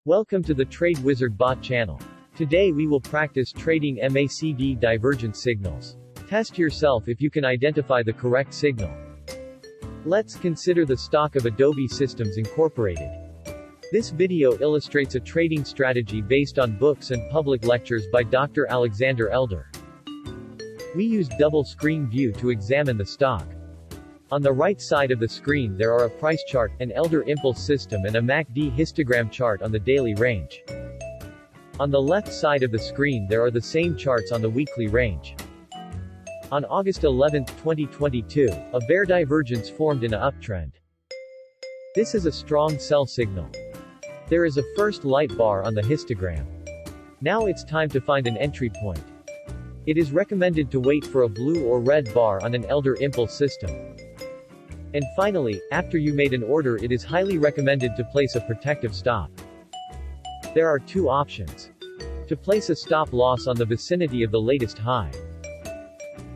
Welcome to the Trade Wizard Bot channel. Today we will practice trading MACD divergence signals. Test yourself if you can identify the correct signal. Let's consider the stock of ADBE Systems Incorporated. This video illustrates a trading strategy based on books and public lectures by Dr. Alexander Elder. We use double screen view to examine the stock. On the right side of the screen there are a price chart, an Elder impulse system and a MACD histogram chart on the daily range. On the left side of the screen there are the same charts on the weekly range. On August 11, 2022, a bear divergence formed in an uptrend. This is a strong sell signal. There is a first light bar on the histogram. Now it's time to find an entry point. It is recommended to wait for a blue or red bar on an Elder impulse system. And finally, after you made an order, it is highly recommended to place a protective stop. There are two options. To place a stop loss on the vicinity of the latest high,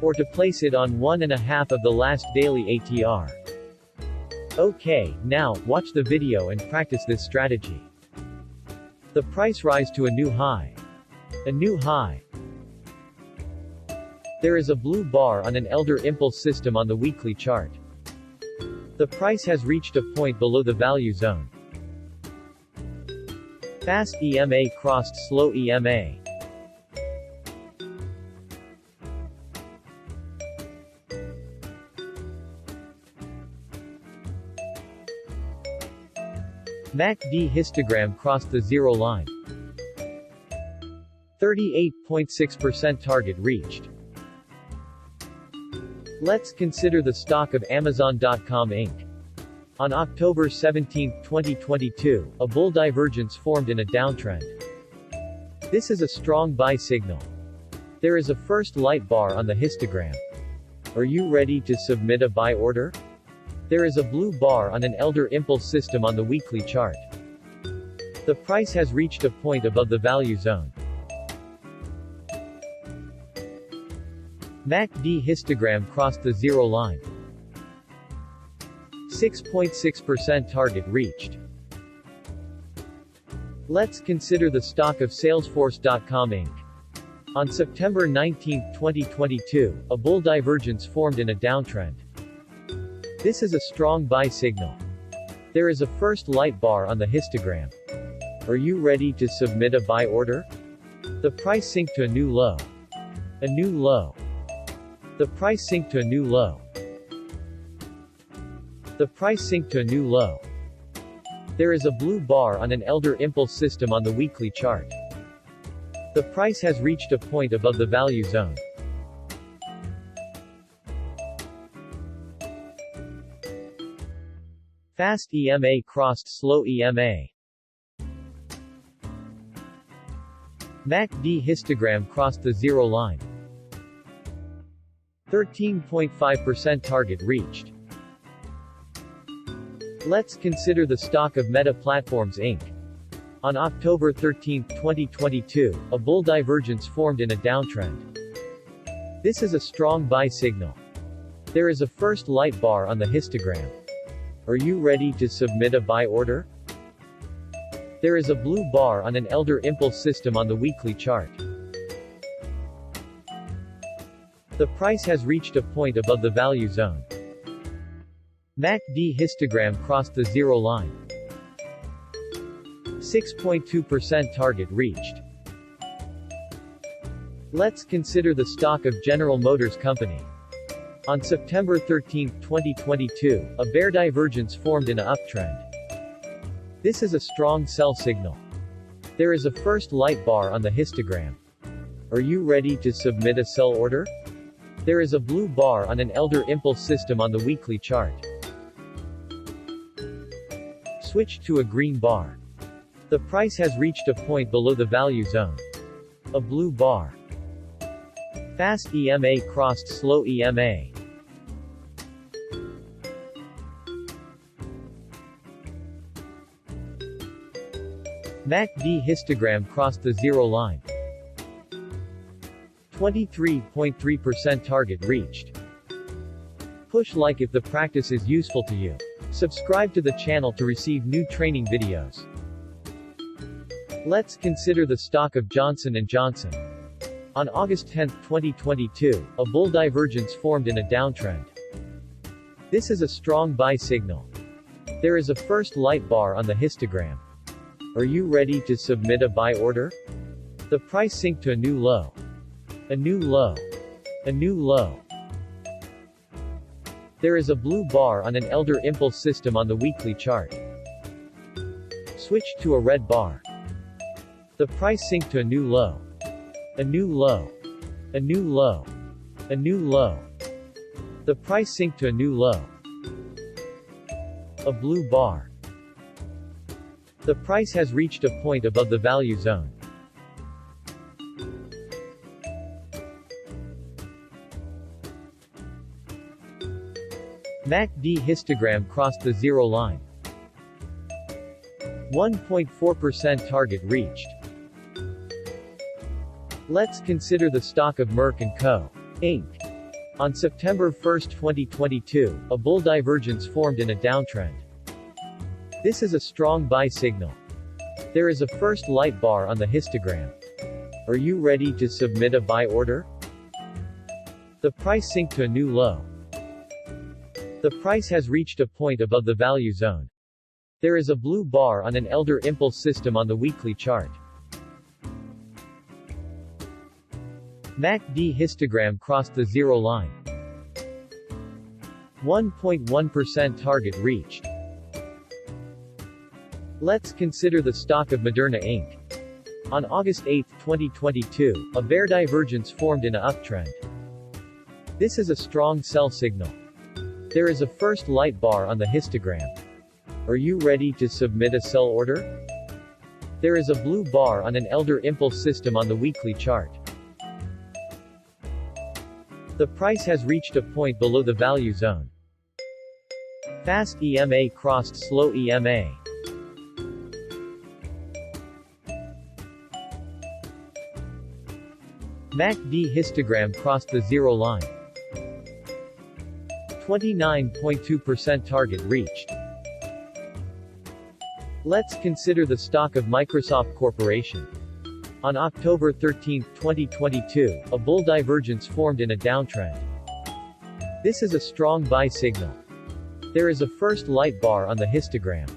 or to place it on 1.5 of the last daily ATR. Okay, now, watch the video and practice this strategy. The price rise to a new high. A new high. There is a blue bar on an Elder impulse system on the weekly chart. The price has reached a point below the value zone. Fast EMA crossed slow EMA. MACD histogram crossed the zero line. 38.6% target reached. Let's consider the stock of Amazon.com Inc. On October 17, 2022, a bull divergence formed in a downtrend. This is a strong buy signal. There is a first light bar on the histogram. Are you ready to submit a buy order? There is a blue bar on an Elder impulse system on the weekly chart. The price has reached a point above the value zone. MACD histogram crossed the zero line. 6.6% target reached. Let's consider the stock of Salesforce.com Inc. On September 19, 2022, a bull divergence formed in a downtrend. This is a strong buy signal. There is a first light bar on the histogram. Are you ready to submit a buy order? The price sink to a new low. A new low. The price sink to a new low. The price sink to a new low. There is a blue bar on an Elder impulse system on the weekly chart. The price has reached a point above the value zone. Fast EMA crossed slow EMA. MACD histogram crossed the zero line. 13.5% target reached. Let's consider the stock of Meta Platforms Inc. On October 13, 2022, a bull divergence formed in a downtrend. This is a strong buy signal. There is a first light bar on the histogram. Are you ready to submit a buy order? There is a blue bar on an Elder impulse system on the weekly chart. The price has reached a point above the value zone. MACD histogram crossed the zero line. 6.2% target reached. Let's consider the stock of General Motors Company. On September 13, 2022, a bear divergence formed in an uptrend. This is a strong sell signal. There is a first light bar on the histogram. Are you ready to submit a sell order? There is a blue bar on an Elder impulse system on the weekly chart. Switch to a green bar. The price has reached a point below the value zone. A blue bar. Fast EMA crossed slow EMA. MACD histogram crossed the zero line. 23.3% target reached. Push like if the practice is useful to you. Subscribe to the channel to receive new training videos. Let's consider the stock of Johnson & Johnson. On August 10, 2022, a bull divergence formed in a downtrend. This is a strong buy signal. There is a first light bar on the histogram. Are you ready to submit a buy order? The price sink to a new low. A new low. A new low. There is a blue bar on an elder impulse system on the weekly chart. Switch to a red bar. The price sink to a new low. A new low. A new low. A new low. The price sink to a new low. A blue bar. The price has reached a point above the value zone. MACD histogram crossed the zero line. 1.4% target reached. Let's consider the stock of Merck & Co. Inc. On September 1, 2022, a bull divergence formed in a downtrend. This is a strong buy signal. There is a first light bar on the histogram. Are you ready to submit a buy order? The price sink to a new low. The price has reached a point above the value zone. There is a blue bar on an elder impulse system on the weekly chart. MACD histogram crossed the zero line. 1.1% target reached. Let's consider the stock of Moderna Inc. On August 8, 2022, a bear divergence formed in an uptrend. This is a strong sell signal. There is a first light bar on the histogram. Are you ready to submit a sell order? There is a blue bar on an elder impulse system on the weekly chart. The price has reached a point below the value zone. Fast EMA crossed slow EMA. MACD histogram crossed the zero line. 29.2% target reached. Let's consider the stock of Microsoft Corporation. On October 13, 2022, a bull divergence formed in a downtrend. This is a strong buy signal. There is a first light bar on the histogram.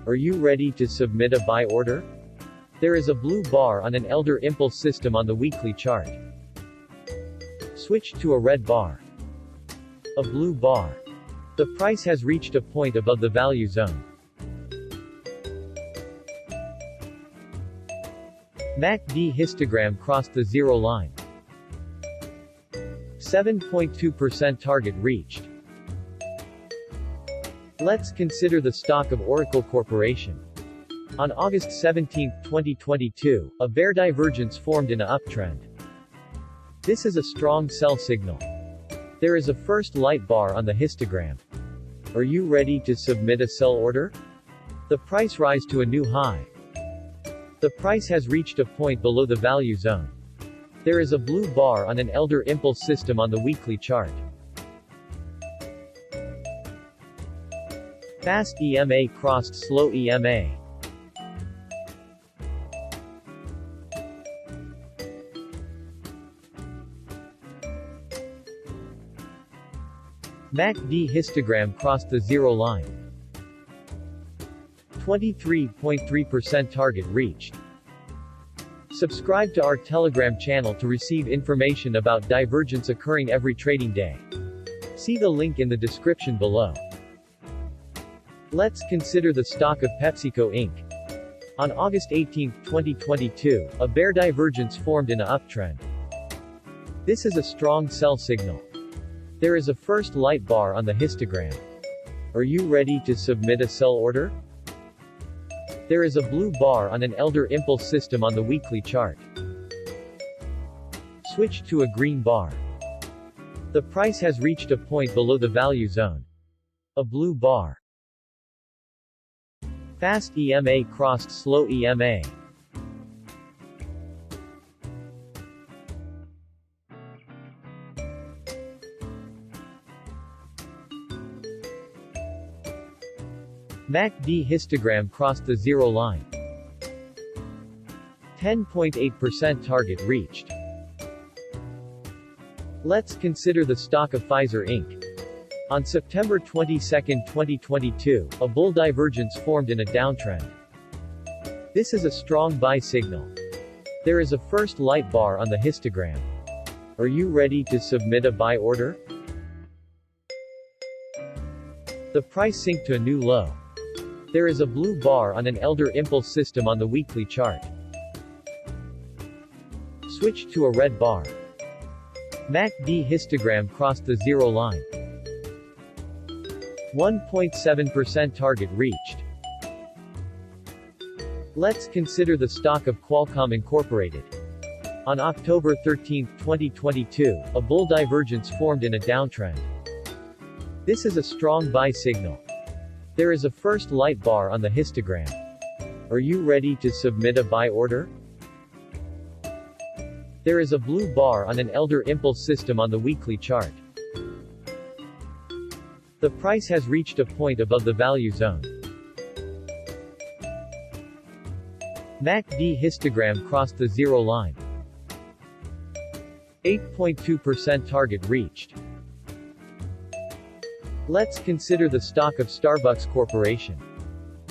Are you ready to submit a buy order? There is a blue bar on an elder impulse system on the weekly chart. Switch to a red bar. A blue bar. The price has reached a point above the value zone. MACD histogram crossed the zero line. 7.2% target reached. Let's consider the stock of Oracle Corporation. On August 17, 2022, a bear divergence formed in an uptrend. This is a strong sell signal. There is a first light bar on the histogram. Are you ready to submit a sell order? The price rise to a new high. The price has reached a point below the value zone. There is a blue bar on an elder impulse system on the weekly chart. Fast EMA crossed slow EMA. MACD histogram crossed the zero line. 23.3% target reached. Subscribe to our Telegram channel to receive information about divergence occurring every trading day. See the link in the description below. Let's consider the stock of PepsiCo Inc. On August 18, 2022, a bear divergence formed in an uptrend. This is a strong sell signal. There is a first light bar on the histogram. Are you ready to submit a sell order? There is a blue bar on an elder impulse system on the weekly chart. Switch to a green bar. The price has reached a point below the value zone. A blue bar. Fast EMA crossed slow EMA. MACD histogram crossed the zero line. 10.8% target reached. Let's consider the stock of Pfizer Inc. On September 22, 2022, a bull divergence formed in a downtrend. This is a strong buy signal. There is a first light bar on the histogram. Are you ready to submit a buy order? The price sank to a new low. There is a blue bar on an elder impulse system on the weekly chart. Switch to a red bar. MACD histogram crossed the zero line. 1.7% target reached. Let's consider the stock of Qualcomm Incorporated. On October 13, 2022, a bull divergence formed in a downtrend. This is a strong buy signal. There is a first light bar on the histogram. Are you ready to submit a buy order? There is a blue bar on an elder impulse system on the weekly chart. The price has reached a point above the value zone. MACD histogram crossed the zero line. 8.2% target reached. Let's consider the stock of SBUX Corporation.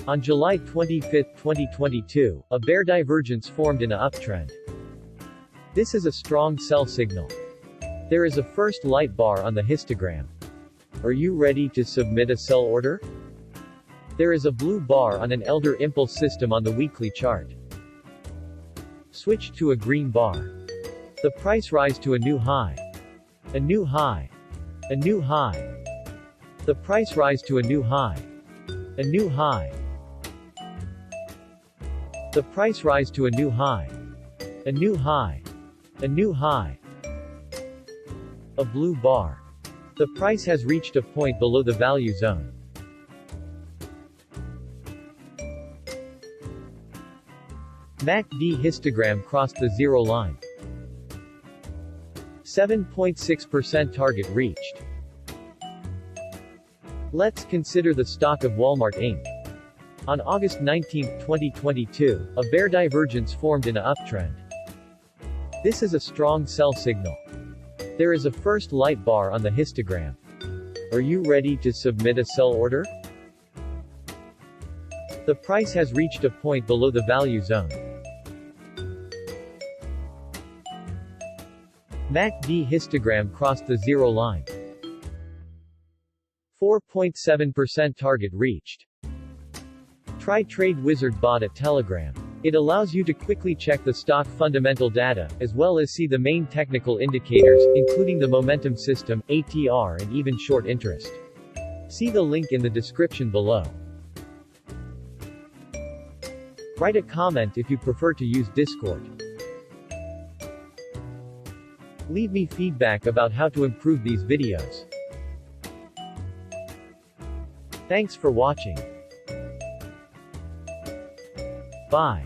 On July 25, 2022, a bear divergence formed in an uptrend. This is a strong sell signal. There is a first light bar on the histogram. Are you ready to submit a sell order? There is a blue bar on an elder impulse system on the weekly chart. Switch to a green bar. The price rise to a new high. A new high. A new high. The price rise to a new high. A new high. The price rise to a new high. A new high. A new high. A blue bar. The price has reached a point below the value zone. MACD histogram crossed the zero line. 7.6% target reached. Let's consider the stock of Walmart Inc. On August 19, 2022, a bear divergence formed in an uptrend. This is a strong sell signal. There is a first light bar on the histogram. Are you ready to submit a sell order? The price has reached a point below the value zone. MACD histogram crossed the zero line. 4.7% target reached. Try Trade Wizard bot at Telegram. It allows you to quickly check the stock fundamental data, as well as see the main technical indicators, including the momentum system, ATR and even short interest. See the link in the description below. Write a comment if you prefer to use Discord. Leave me feedback about how to improve these videos. Thanks for watching. Bye.